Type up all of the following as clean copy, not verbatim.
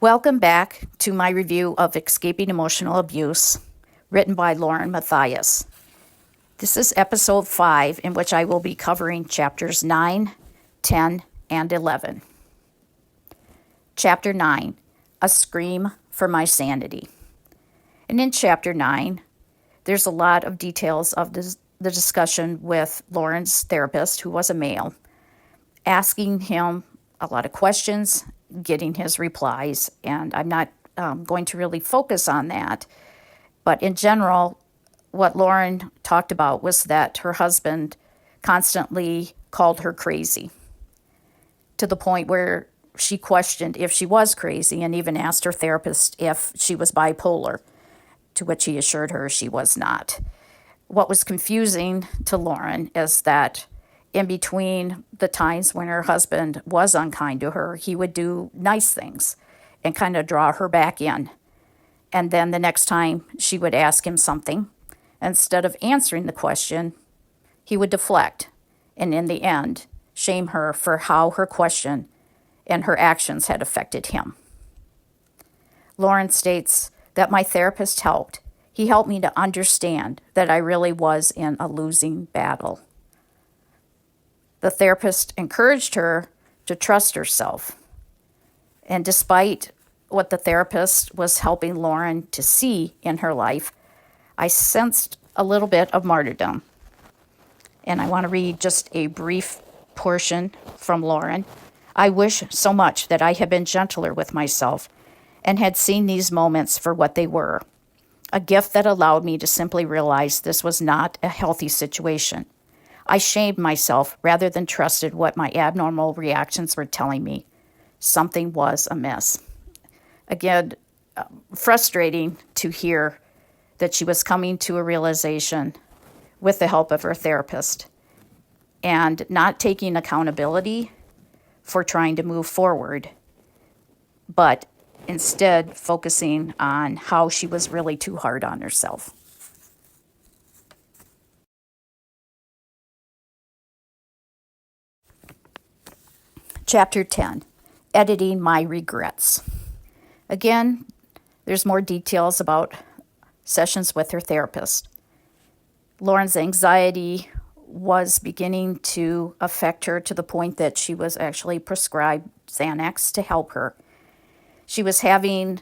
Welcome back to my review of Escaping Emotional Abuse, written by Lauren Matthias. This is episode 5, in which I will be covering chapters 9, 10, and 11. Chapter 9, A Scream for My Sanity. And in chapter 9, there's a lot of details of the discussion with Lauren's therapist, who was a male, asking him a lot of questions, getting his replies, and I'm not going to really focus on that. But in general, what Lauren talked about was that her husband constantly called her crazy, to the point where she questioned if she was crazy and even asked her therapist if she was bipolar, to which he assured her she was not. What was confusing to Lauren is that in between the times when her husband was unkind to her, he would do nice things and kind of draw her back in. And then the next time she would ask him something, instead of answering the question, he would deflect and in the end shame her for how her question and her actions had affected him. Lauren states that my therapist helped. He helped me to understand that I really was in a losing battle. The therapist encouraged her to trust herself. And despite what the therapist was helping Lauren to see in her life, I sensed a little bit of martyrdom. And I want to read just a brief portion from Lauren. I wish so much that I had been gentler with myself and had seen these moments for what they were. A gift that allowed me to simply realize this was not a healthy situation. I shamed myself rather than trusted what my abnormal reactions were telling me. Something was amiss. Again, frustrating to hear that she was coming to a realization with the help of her therapist and not taking accountability for trying to move forward, but instead focusing on how she was really too hard on herself. Chapter 10, Editing My Regrets. Again, there's more details about sessions with her therapist. Lauren's anxiety was beginning to affect her to the point that she was actually prescribed Xanax to help her. She was having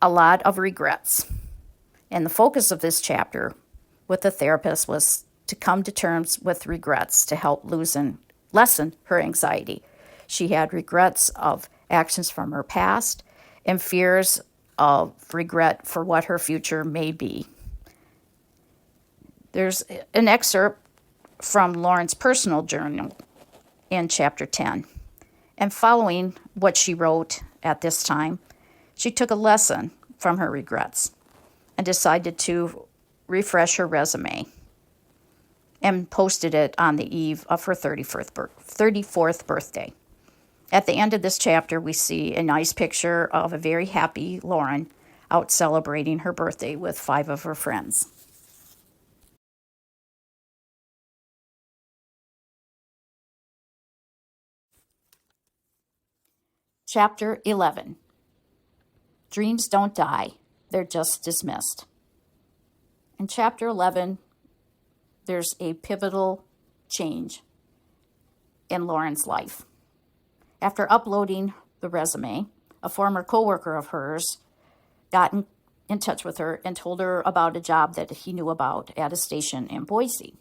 a lot of regrets. And the focus of this chapter with the therapist was to come to terms with regrets to help lessen her anxiety. She had regrets of actions from her past and fears of regret for what her future may be. There's an excerpt from Lauren's personal journal in chapter 10. And following what she wrote at this time, she took a lesson from her regrets and decided to refresh her resume and posted it on the eve of her 34th birthday. At the end of this chapter, we see a nice picture of a very happy Lauren out celebrating her birthday with 5 of her friends. Chapter 11. Dreams don't die, they're just dismissed. In chapter 11, there's a pivotal change in Lauren's life. After uploading the resume, a former coworker of hers got in touch with her and told her about a job that he knew about at a station in Boise.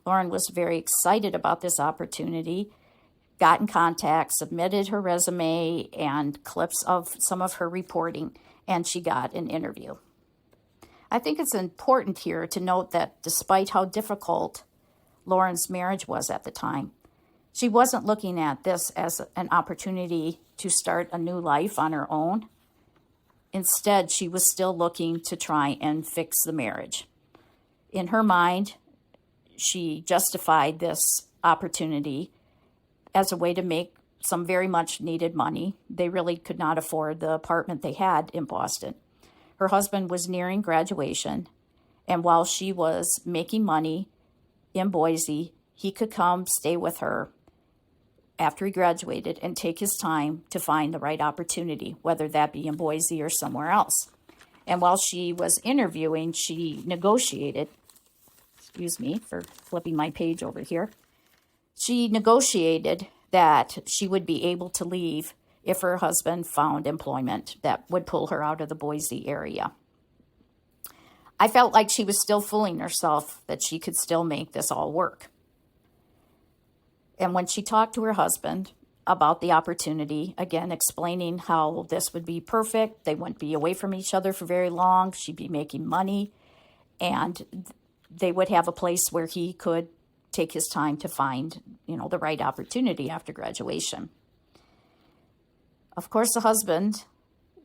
Lauren was very excited about this opportunity, got in contact, submitted her resume and clips of some of her reporting, and she got an interview. I think it's important here to note that despite how difficult Lauren's marriage was at the time, she wasn't looking at this as an opportunity to start a new life on her own. Instead, she was still looking to try and fix the marriage. In her mind, she justified this opportunity as a way to make some very much needed money. They really could not afford the apartment they had in Boston. Her husband was nearing graduation, and while she was making money in Boise, he could come stay with her after he graduated and take his time to find the right opportunity, whether that be in Boise or somewhere else. And while she was interviewing, she negotiated, excuse me for flipping my page over here, she negotiated that she would be able to leave if her husband found employment that would pull her out of the Boise area. I felt like she was still fooling herself that she could still make this all work. And when she talked to her husband about the opportunity, again, explaining how this would be perfect, they wouldn't be away from each other for very long, she'd be making money, and they would have a place where he could take his time to find, the right opportunity after graduation. Of course, the husband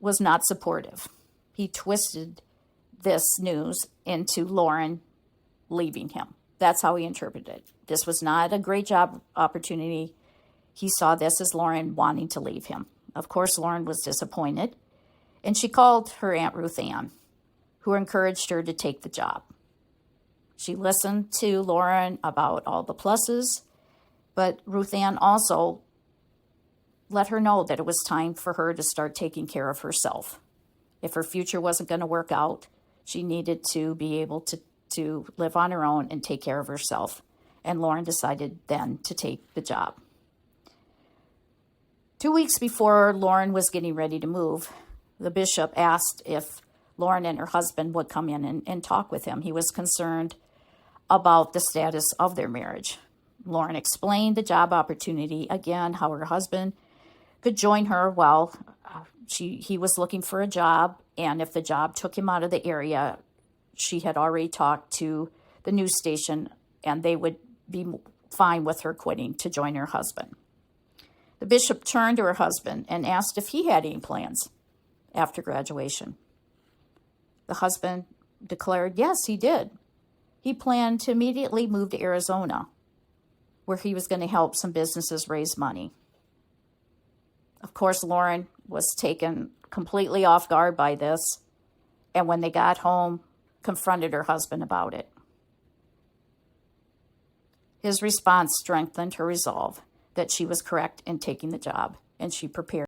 was not supportive. He twisted this news into Lauren leaving him. That's how he interpreted it. This was not a great job opportunity. He saw this as Lauren wanting to leave him. Of course, Lauren was disappointed, and she called her Aunt Ruth Ann, who encouraged her to take the job. She listened to Lauren about all the pluses, but Ruth Ann also let her know that it was time for her to start taking care of herself. If her future wasn't going to work out, she needed to be able to live on her own and take care of herself. And Lauren decided then to take the job. 2 weeks before Lauren was getting ready to move, the bishop asked if Lauren and her husband would come in and talk with him. He was concerned about the status of their marriage. Lauren explained the job opportunity, again, how her husband could join her while he was looking for a job, and if the job took him out of the area, she had already talked to the news station, and they would be fine with her quitting to join her husband. The bishop turned to her husband and asked if he had any plans after graduation. The husband declared, yes, he did. He planned to immediately move to Arizona, where he was going to help some businesses raise money. Of course, Lauren was taken completely off guard by this, and when they got home, confronted her husband about it. His response strengthened her resolve that she was correct in taking the job, and she prepared